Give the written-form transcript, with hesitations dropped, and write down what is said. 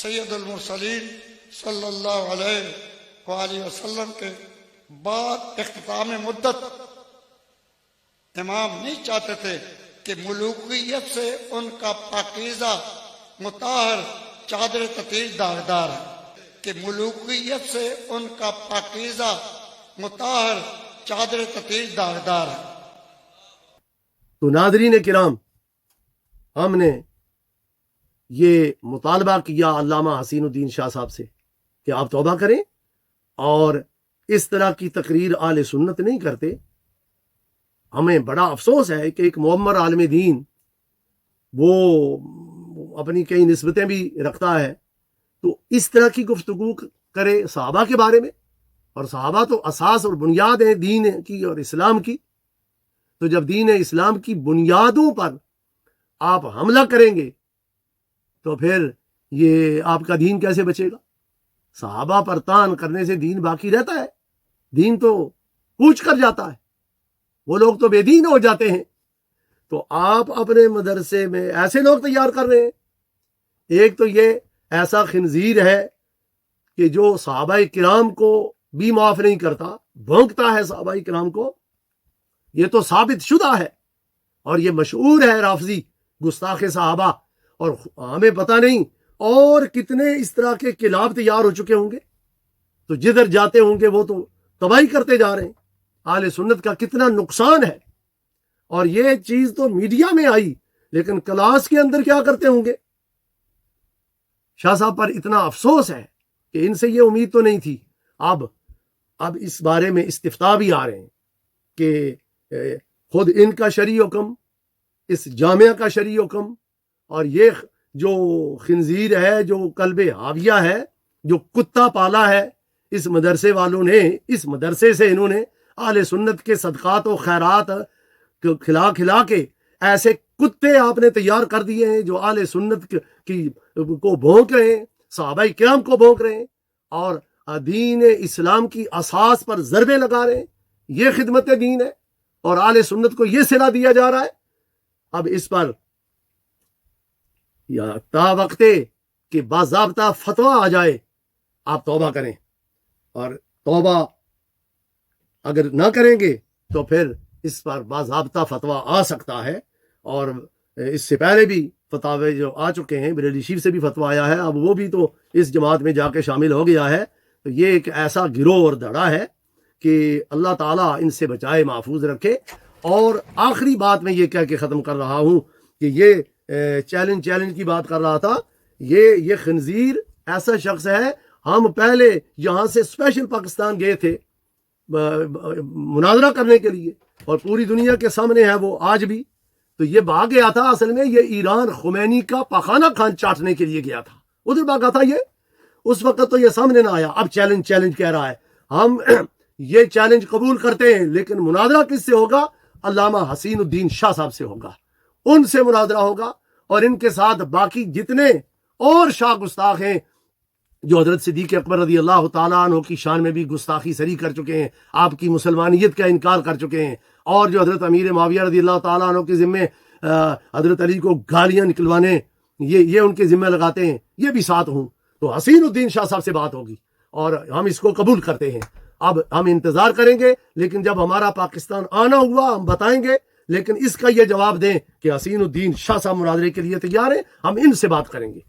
سید المرسلین صلی اللہ علیہ وآلہ وسلم کے بعد اختتام مدت امام نہیں چاہتے تھے کہ ملوکیت سے ان کا پاکیزہ مطہر چادر تطہیر داغدار ہے، کہ ملوکیت سے ان کا پاکیزہ مطہر چادر تطہیر داغدار ہے۔ تو ناظرین کرام، ہم نے یہ مطالبہ کیا علامہ حسین الدین شاہ صاحب سے کہ آپ توبہ کریں، اور اس طرح کی تقریر اہل سنت نہیں کرتے۔ ہمیں بڑا افسوس ہے کہ ایک معمر عالم دین وہ اپنی کئی نسبتیں بھی رکھتا ہے، تو اس طرح کی گفتگو کرے صحابہ کے بارے میں، اور صحابہ تو اساس اور بنیاد ہیں دین کی اور اسلام کی۔ تو جب دین اسلام کی بنیادوں پر آپ حملہ کریں گے تو پھر یہ آپ کا دین کیسے بچے گا؟ صحابہ پر تان کرنے سے دین باقی رہتا ہے؟ دین تو کوچ کر جاتا ہے، وہ لوگ تو بے دین ہو جاتے ہیں۔ تو آپ اپنے مدرسے میں ایسے لوگ تیار کر رہے ہیں۔ ایک تو یہ ایسا خنزیر ہے کہ جو صحابہ کرام کو بھی معاف نہیں کرتا، بھونکتا ہے صحابہ کرام کو، یہ تو ثابت شدہ ہے، اور یہ مشہور ہے رافضی گستاخ صحابہ، اور ہمیں پتہ نہیں اور کتنے اس طرح کے کلاب تیار ہو چکے ہوں گے، تو جدھر جاتے ہوں گے وہ تو تباہی کرتے جا رہے ہیں۔ اہل سنت کا کتنا نقصان ہے، اور یہ چیز تو میڈیا میں آئی، لیکن کلاس کے اندر کیا کرتے ہوں گے؟ شاہ صاحب پر اتنا افسوس ہے کہ ان سے یہ امید تو نہیں تھی۔ اب اس بارے میں استفتاء بھی آ رہے ہیں کہ خود ان کا شرعی حکم، اس جامعہ کا شرعی حکم، اور یہ جو خنزیر ہے، جو کلب حاویہ ہے، جو کتا پالا ہے اس مدرسے والوں نے، اس مدرسے سے انہوں نے اہل سنت کے صدقات و خیرات کھلا کھلا کے ایسے کتے آپ نے تیار کر دیے ہیں جو اہل سنت کی کو بھونک رہے ہیں، صحابہ کرام کو بھونک رہے ہیں، اور دین اسلام کی اساس پر ضربے لگا رہے ہیں۔ یہ خدمت دین ہے، اور اہل سنت کو یہ صلہ دیا جا رہا ہے۔ اب اس پر یا تا وقت کہ باضابطہ فتویٰ آ جائے آپ توبہ کریں، اور توبہ اگر نہ کریں گے تو پھر اس پر باضابطہ فتویٰ آ سکتا ہے۔ اور اس سے پہلے بھی فتاوے جو آ چکے ہیں، بریلوی شیف سے بھی فتویٰ آیا ہے، اب وہ بھی تو اس جماعت میں جا کے شامل ہو گیا ہے۔ تو یہ ایک ایسا گروہ اور دھڑا ہے کہ اللہ تعالیٰ ان سے بچائے، محفوظ رکھے۔ اور آخری بات میں یہ کہہ کے ختم کر رہا ہوں کہ یہ چیلنج کی بات کر رہا تھا، یہ خنزیر ایسا شخص ہے، ہم پہلے یہاں سے اسپیشل پاکستان گئے تھے مناظرہ کرنے کے لیے، اور پوری دنیا کے سامنے ہے وہ آج بھی۔ تو یہ بھاگ گیا تھا، اصل میں یہ ایران خمینی کا پاخانہ خان چاٹنے کے لیے گیا تھا، ادھر بھاگا تھا یہ، اس وقت تو یہ سامنے نہ آیا۔ اب چیلنج کہہ رہا ہے، ہم یہ چیلنج قبول کرتے ہیں، لیکن مناظرہ کس سے ہوگا؟ علامہ حسین الدین شاہ صاحب سے ہوگا، ان سے مناظرہ ہوگا، اور ان کے ساتھ باقی جتنے اور شاہ گستاخ ہیں جو حضرت صدیق اکبر رضی اللہ تعالیٰ عنہ کی شان میں بھی گستاخی سری کر چکے ہیں، آپ کی مسلمانیت کا انکار کر چکے ہیں، اور جو حضرت امیر معاویہ رضی اللہ تعالیٰ عنہ کے ذمے حضرت علی کو گالیاں نکلوانے یہ ان کے ذمہ لگاتے ہیں، یہ بھی ساتھ ہوں، تو حسین الدین شاہ صاحب سے بات ہوگی، اور ہم اس کو قبول کرتے ہیں۔ اب ہم انتظار کریں گے، لیکن جب ہمارا پاکستان آنا ہوا ہم بتائیں گے، لیکن اس کا یہ جواب دیں کہ حسین الدین شاہ صاحب مناظرے کے لیے تیار ہیں، ہم ان سے بات کریں گے۔